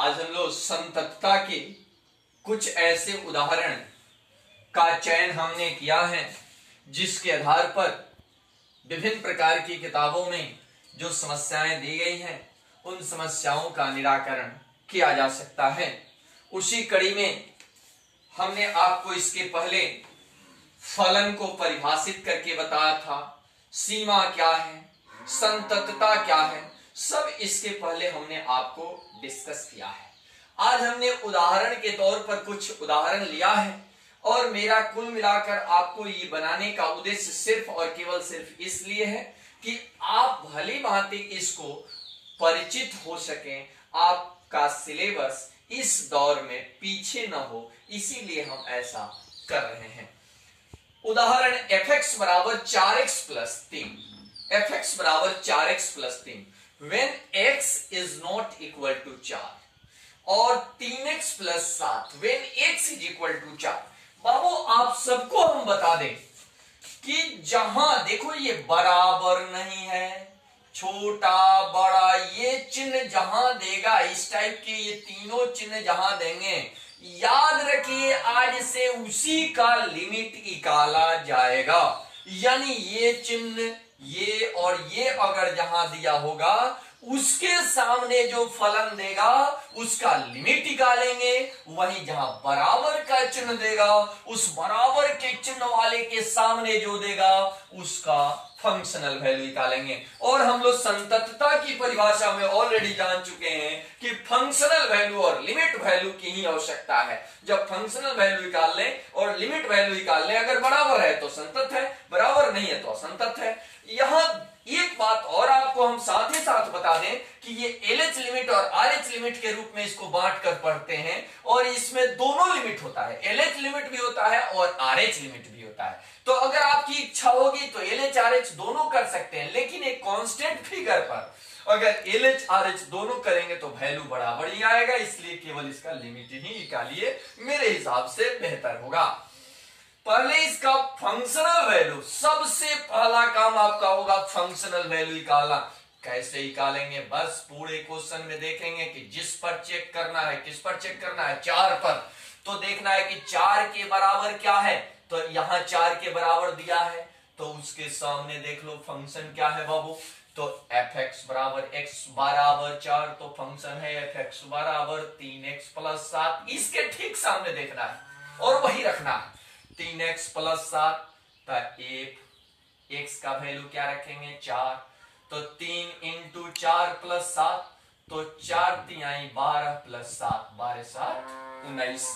आज हम लोग संततता के कुछ ऐसे उदाहरण का चयन हमने किया है जिसके आधार पर विभिन्न प्रकार की किताबों में जो समस्याएं दी गई हैं उन समस्याओं का निराकरण किया जा सकता है। उसी कड़ी में हमने आपको इसके पहले फलन को परिभाषित करके बताया था, सीमा क्या है, संततता क्या है, सब इसके पहले हमने आपको डिस्कस किया है। आज हमने उदाहरण के तौर पर कुछ उदाहरण लिया है और मेरा कुल मिलाकर आपको ये बनाने का उद्देश्य सिर्फ और केवल सिर्फ इसलिए है कि आप भली भांति इसको परिचित हो सकें, आपका सिलेबस इस दौर में पीछे न हो, इसीलिए हम ऐसा कर रहे हैं। उदाहरण fx बराबर 4x प्लस 3, fx बराबर 4x plus 3 when x is not equal to 4 और 3x plus 7 when x is equal to 4। बाबू आप सबको हम बता दें कि जहां देखो ये बराबर नहीं है, छोटा बड़ा ये चिन्ह जहां देगा, इस टाइप के ये तीनों चिन्ह जहां देंगे, याद रखिए आज से उसी का लिमिट निकाला जाएगा। यानी ये चिन्ह ये और ये अगर जहां दिया होगा उसके सामने जो फलन देगा उसका लिमिट निकालेंगे, वहीं जहां बराबर का चिन्ह देगा उस बराबर के चिन्ह वाले के सामने जो देगा उसका फंक्शनल वैल्यू निकालेंगे। और हम लोग संततता की परिभाषा में ऑलरेडी जान चुके हैं कि फंक्शनल वैल्यू और लिमिट वैल्यू की ही आवश्यकता है। जब फंक्शनल वैल्यू निकाल लें और लिमिट वैल्यू निकाल लें, अगर बराबर है तो संतत है, बराबर नहीं है तो असंतत है। यहां एक बात और आपको हम साथ ही साथ बता दें कि ये LH लिमिट और RH लिमिट के रूप में इसको बांट कर पढ़ते हैं और इसमें दोनों लिमिट होता है, LH लिमिट भी होता है और RH लिमिट भी होता है। तो अगर आपकी इच्छा होगी तो LH RH दोनों कर सकते हैं, लेकिन एक कांस्टेंट फिगर पर अगर LH RH दोनों करेंगे तो वैल्यू बराबर ही आएगा, इसलिए केवल इसका लिमिट ही निकालिए, मेरे हिसाब से बेहतर होगा। पहले इसका फंक्शनल वैल्यू, सबसे पहला काम आपका होगा फंक्शनल वैल्यू निकालना। कैसे निकालेंगे, बस पूरे क्वेश्चन में देखेंगे कि जिस पर चेक करना है, किस पर चेक करना है, 4 पर। तो देखना है कि 4 के बराबर क्या है, तो यहां 4 के बराबर दिया है तो उसके सामने देख लो फंक्शन क्या है बाबू। तो fx बराबर x बराबर 4 तो फंक्शन है fx बराबर 3x प्लस 7, इसके ठीक सामने देखना है और वही रखना है। 3x प्लस 7 तो 1, x का वैल्यू क्या रखेंगे 4, तो 3 इंटू 4 प्लस 7 तो 4 तिहाई 12 प्लस 7, 12 7 19।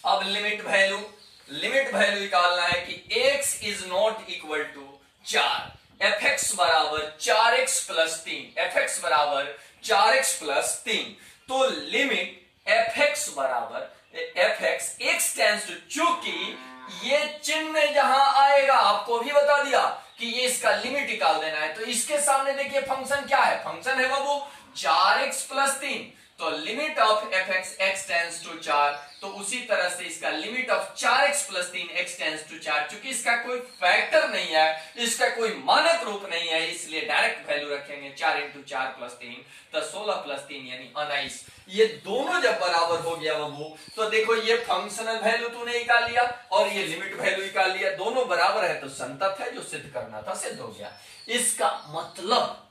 अब लिमिट वैल्यू निकालना है कि x is not equal to 4, fx बराबर 4x प्लस 3, fx बराबर 4x प्लस 3, तो लिमिट fx बराबर fx x टेंड्स टू, चूंकि ये चिन्ह जहां आएगा आपको भी बता दिया कि ये इसका लिमिट निकाल देना है, तो इसके सामने देखिए फंक्शन क्या है, फंक्शन है बाबू 4x प्लस 3, तो limit of fx x tends to 4, तो उसी तरह से इसका limit of 4x plus 3 x tends to 4, चूंकि इसका कोई फैक्टर नहीं है, इसका कोई मानक रूप नहीं है, इसलिए डायरेक्ट वैल्यू रखेंगे 4 इंटू 4 प्लस 3 तो 16 प्लस 3 यानी 19। ये दोनों जब बराबर हो गया बाबू तो देखो ये फंक्शनल वैल्यू तूने निकाल लिया और ये लिमिट वैल्यू निकाल लिया, दोनों बराबर है तो संतत है, जो सिद्ध करना था सिद्ध हो गया। इसका मतलब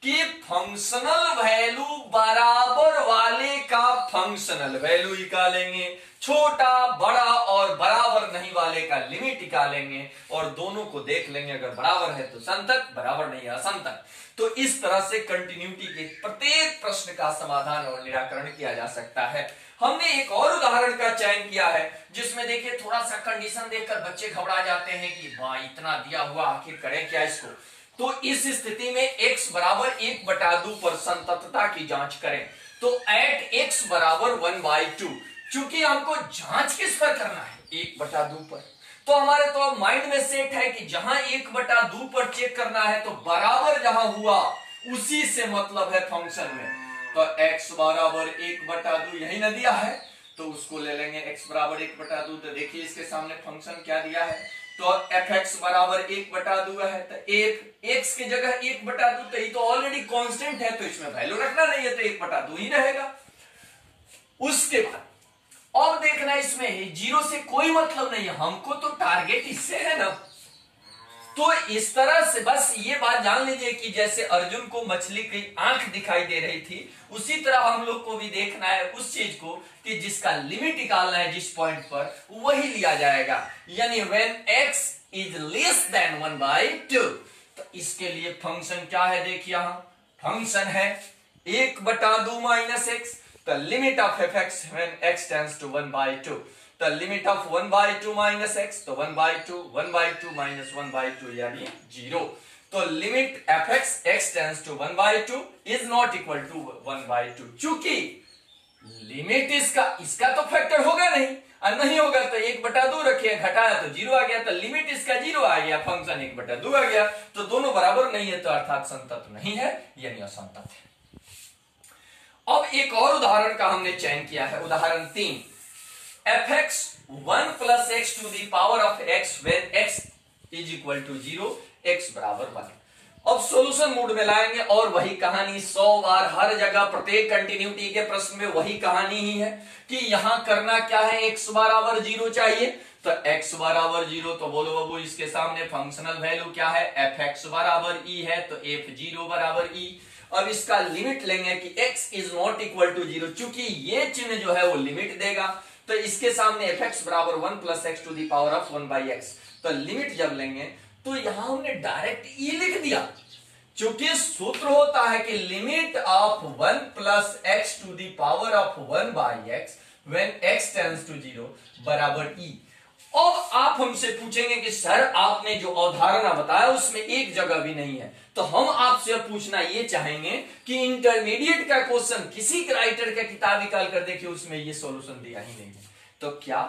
कि फंक्शनल वैल्यू बराबर वाले का फंक्शनल वैल्यू निकालेंगे, छोटा बड़ा और बराबर नहीं वाले का लिमिट निकालेंगे और दोनों को देख लेंगे, अगर बराबर है तो संतत, बराबर नहीं है असंतत। तो इस तरह से कंटिन्यूटी के प्रत्येक प्रश्न का समाधान और निराकरण किया जा सकता है। हमने एक और उदाहरण का चयन किया है जिसमें देखिए थोड़ा सा कंडीशन देखकर बच्चे घबरा जाते हैं कि वाह इतना दिया हुआ आखिर करें क्या इसको। तो इस स्थिति में x बराबर 1/2 पर संततता की जांच करें, तो एट x बराबर 1/2, चूंकि हमको जांच किस पर करना है 1/2 पर, तो हमारे तो माइंड में सेट है कि जहां 1/2 पर चेक करना है तो बराबर जहां हुआ उसी से मतलब है फंक्शन में, तो x बराबर 1/2 यही ना दिया है तो उसको ले लेंगे x बराबर 1/2। तो देखिए इसके सामने फंक्शन क्या दिया है तो एफ एक्स बराबर 1/2 है, तो एक्स की जगह 1/2, तो ये तो ऑलरेडी कांस्टेंट है, तो इसमें वैल्यू रखना नहीं है, तो 1/2 ही रहेगा। उसके बाद अब देखना, इसमें जीरो से कोई मतलब नहीं है, हमको तो टारगेट इससे है ना। तो इस तरह से बस ये बात जान लीजिए कि जैसे अर्जुन को मछली की आंख दिखाई दे रही थी, उसी तरह हम लोग को भी देखना है उस चीज को कि जिसका लिमिट निकालना है जिस पॉइंट पर, वही लिया जाएगा। यानी when x is less than 1/2, तो इसके लिए फंक्शन क्या है, देखिए यहां फंक्शन है 1/2 माइनस एक्स। तो limit of f x when x tends to 1/2, तो लिमिट ऑफ 1/2 माइनस एक्स, तो 1/2 माइनस 1/2 यानी 0। तो limit f x x tends to 1/2 is not equal to 1/2, चूंकि लिमिट इसका तो फैक्टर होगा नहीं, और नहीं होगा तो 1/2 रखिए, घटाया तो 0 आ गया, तो लिमिट इसका 0 आ गया, फंक्शन 1/2 आ गया, तो दोनों बराबर नहीं है, तो अर्थात संतत नहीं है, यानी असंतत है। अब एक और उदाहरण का हमने चयन किया है, उदाहरण 3, f x 1 plus x to the power of x when x is equal to 0, x बराबर 1। अब सॉल्यूशन मोड में लाएंगे और वही कहानी 100 बार हर जगह प्रत्येक कंटिन्यूटी के प्रश्न में वही कहानी ही है कि यहां करना क्या है, x बराबर 0 चाहिए, तो x बराबर 0, तो बोलो बाबू इसके सामने फंक्शनल वैल्यू क्या है, एफ एक्स बराबर e है, तो f0 बराबर e। अब इसका लिमिट लेंगे कि x is not equal to 0, चूंकि ये चिन्ह जो है वो लिमिट देगा, तो इसके सामने एफ एक्स बराबर 1 plus x to the power of 1/x, तो लिमिट जब लेंगे तो यहां हमने डायरेक्ट e लिख दिया, चूंकि सूत्र होता है कि limit of 1 plus x to the power of 1/x when x tends to 0 बराबर e। अब आप हमसे पूछेंगे कि सर आपने जो अवधारणा बताया उसमें एक जगह भी नहीं है, तो हम आपसे पूछना ये चाहेंगे कि इंटरमीडिएट का क्वेश्चन किसी राइटर का किताब निकाल कर देखिए, उसमें ये सॉल्यूशन दिया ही नहीं है, तो क्या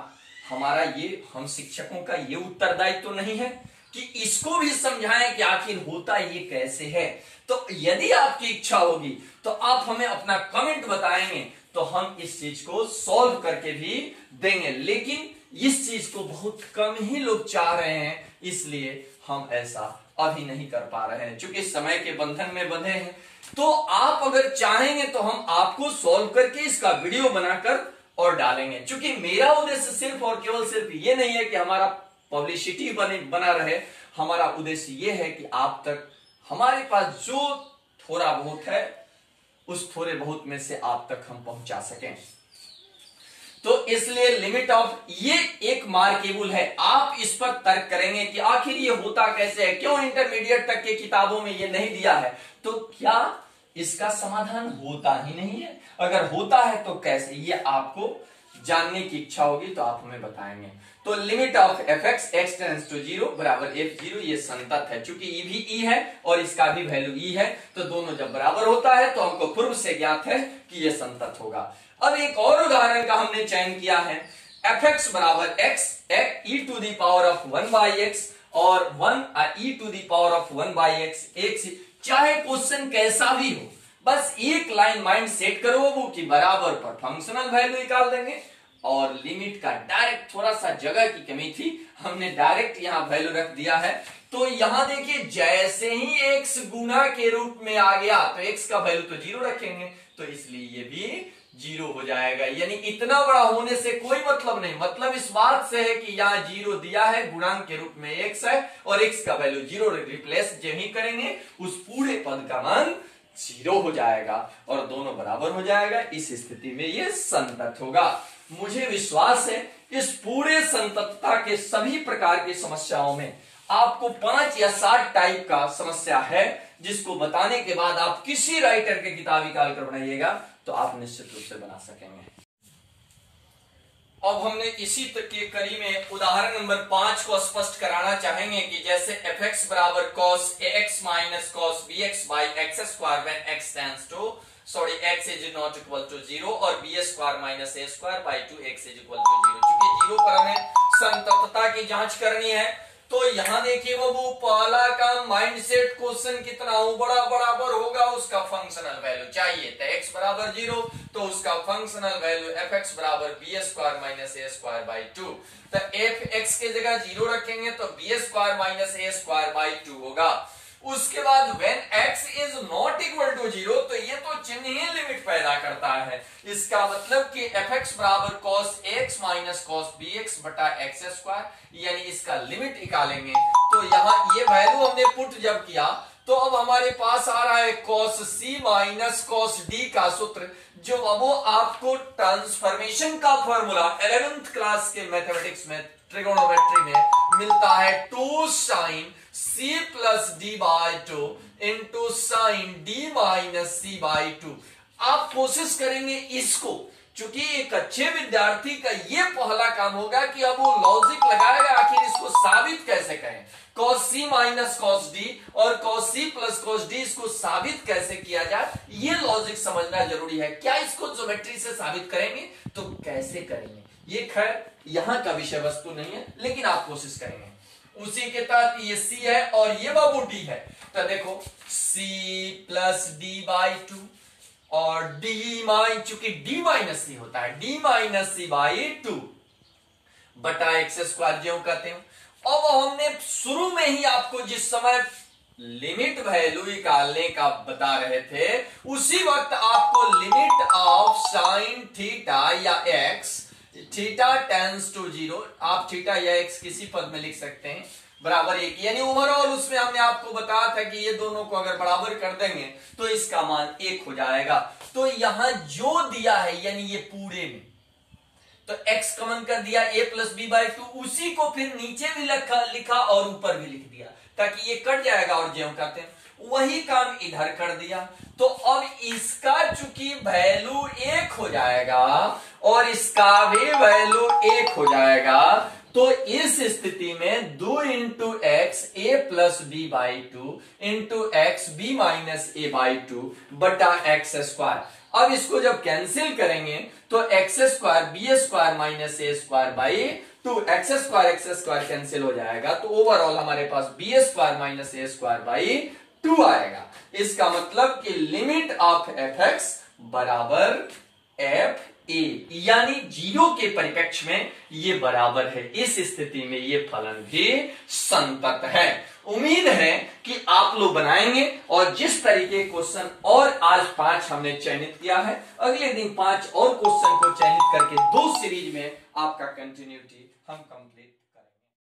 हमारा ये हम शिक्षकों का ये उत्तरदायित्व तो नहीं है कि इसको भी समझाएं कि आखिर होता ये कैसे है। तो यदि आपकी इच्छा होगी तो आप हमें अपना कमेंट बताएंगे, तो हम इस चीज को सॉल्व करके भी देंगे, लेकिन इस चीज को बहुत कम ही लोग चाह रहे हैं, इसलिए हम ऐसा अभी नहीं कर पा रहे हैं, क्योंकि समय के बंधन में बंधे हैं। तो आप अगर चाहेंगे तो हम आपको सॉल्व करके इसका वीडियो बनाकर और डालेंगे, क्योंकि मेरा उद्देश्य सिर्फ और केवल सिर्फ ये नहीं है कि हमारा पब्लिसिटी बना रहे, हमारा उद्देश्य ये है कि आप तक हमारे पास जो थोड़ा बहुत है उस थोड़े बहुत में से आप तक हम पहुंचा सकें। तो इसलिए लिमिट ऑफ ये एक मार्केबल है, आप इस पर तर्क करेंगे कि आखिर ये होता कैसे है, क्यों इंटरमीडिएट तक के किताबों में ये नहीं दिया है, तो क्या इसका समाधान होता ही नहीं है, अगर होता है तो कैसे, ये आपको जानने की इच्छा होगी तो आप हमें बताएंगे। तो limit of f x x tends to 0 बराबर f0, ये संतत है, चूंकि ये भी e है और इसका भी वैल्यू e है, तो दोनों जब बराबर होता है तो हमको पूर्व से ज्ञात है कि ये संतत होगा। अब एक और उदाहरण का हमने चयन किया है, एफ एक्स बराबर x e to the power of 1/x और 1 e to the power of 1/x, चाहे क्वेश्चन कैसा भी हो, बस एक लाइन माइंड सेट करो वो कि बराबर पर फंक्शनल वैल्यू निकाल देंगे, और लिमिट का डायरेक्ट थोड़ा सा जगह की कमी थी, हमने डायरेक्ट यहां वैल्यू रख दिया है। तो यहां देखिए जैसे ही x गुना के रूप में आ गया तो x का वैल्यू तो 0 रखेंगे, तो इसलिए ये भी 0 हो जाएगा, यानी इतना बड़ा होने से कोई मतलब नहीं, मतलब इस बात से है कि यहाँ 0 दिया है, गुणांक के रूप में x है और x का वैल्यू 0 रिप्लेस जब ही करेंगे उस पूरे पद का मान 0 हो जाएगा और दोनों बराबर हो जाएगा। इस स्थिति में ये संतत होगा। मुझे विश्वास है इस पूरे संततता के सभी प्रकार की समस्याओं में आपको 5 या 7 टाइप का समस्या है, जिसको बताने के बाद आप किसी राइटर के किताब निकाल कर बनाइएगा तो आप निश्चित रूप से बना सकेंगे। अब हमने इसी तक की कड़ी में उदाहरण नंबर 5 को स्पष्ट कराना चाहेंगे कि जैसे एफ एक्स बराबर cos ax minus cos bx by x square when x tends to x is not equal to 0 और b square minus a square by 2 x is equal to 0। चूंकि 0 पर हमें संततता की जांच करनी है, तो यहां देखिए वो पहला का माइंडसेट क्वेश्चन कितना हो बड़ा बराबर होगा उसका फंक्शनल वैल्यू चाहिए, तो x बराबर 0 तो उसका फंक्शनल वैल्यू fx बराबर b square minus a square by 2। तो fx के जगह 0 रखेंगे तो b square minus a square by 2 होगा। उसके बाद when x is not equal to 0 तो ये तो चिन्ह ही लिमिट पैदा करता है, इसका मतलब कि fx बराबर cos ax minus cos bx बटा x स्क्वायर, यानी इसका लिमिट निकालेंगे तो यहाँ ये वैल्यू हमने पुट जब किया तो अब हमारे पास आ रहा है cos c माइनस cos d का सूत्र, जो वो आपको ट्रांसफॉर्मेशन का फॉर्मूला 11th क्लास के मैथमेटिक्स में ट्रिगोनोमेट्री में मिलता है 2 sin c plus d by 2 into sine d minus c by 2। आप कोशिश करेंगे इसको, चूंकि एक अच्छे विद्यार्थी का ये पहला काम होगा कि अब वो लॉजिक लगाएगा आखिर इसको साबित कैसे करें, cos c माइनस cos d और cos c plus cos d इसको साबित कैसे किया जाए, ये लॉजिक समझना जरूरी है। क्या इसको ज्योमेट्री से साबित करेंगे तो कैसे करेंगे, ये खैर यहां का विषय वस्तु नहीं है, लेकिन आप कोशिश करेंगे। उसी के तहत ये c है और ये बाबू d है, तो देखो c प्लस d बाई 2 और d माइन, चूंकि d माइनस c होता है d माइनस c बाई 2 बटा x स्क्वायर जो कहते हैं। अब हमने शुरू में ही आपको जिस समय लिमिट वैल्यू निकालने का बता रहे थे उसी वक्त आपको लिमिट ऑफ साइन थीटा या x थीटा टेंस टू 0, आप थीटा या x किसी पद में लिख सकते हैं बराबर 1, यानी ओवरऑल उसमें हमने आपको बताया था कि ये दोनों को अगर बराबर कर देंगे तो इसका मान 1 हो जाएगा। तो यहां जो दिया है यानी ये पूरे में तो x कॉमन कर दिया a प्लस बी बाई 2, उसी को फिर नीचे भी लिखा और ऊपर भी लिख दिया ताकि ये कट जाएगा और ज्यों कहते हैं वही काम इधर कर दिया। तो अब इसका चूंकि वैल्यू 1 हो जाएगा और इसका भी वैल्यू 1 हो जाएगा, तो इस स्थिति में 2 into x a plus b by 2 into x b minus a by 2 बटा एक्स स्क्वायर। अब इसको जब कैंसिल करेंगे तो x square B square minus A square by 2, x square cancel हो जाएगा तो ओवरऑल हमारे पास B square minus A square by 2 आएगा। इसका मतलब कि लिमिट ऑफ एफ एक्स बराबर एफ ए, यानी 0 के परिप्रेक्ष्य में ये बराबर है। इस स्थिति में ये फलन भी संतत है। उम्मीद है कि आप लोग बनाएंगे और जिस तरीके क्वेश्चन और आज 5 हमने चयनित किया है, अगले दिन 5 और क्वेश्चन को चयनित करके 2 सीरीज में आपका कंटिन्यूटी हम कंप्लीट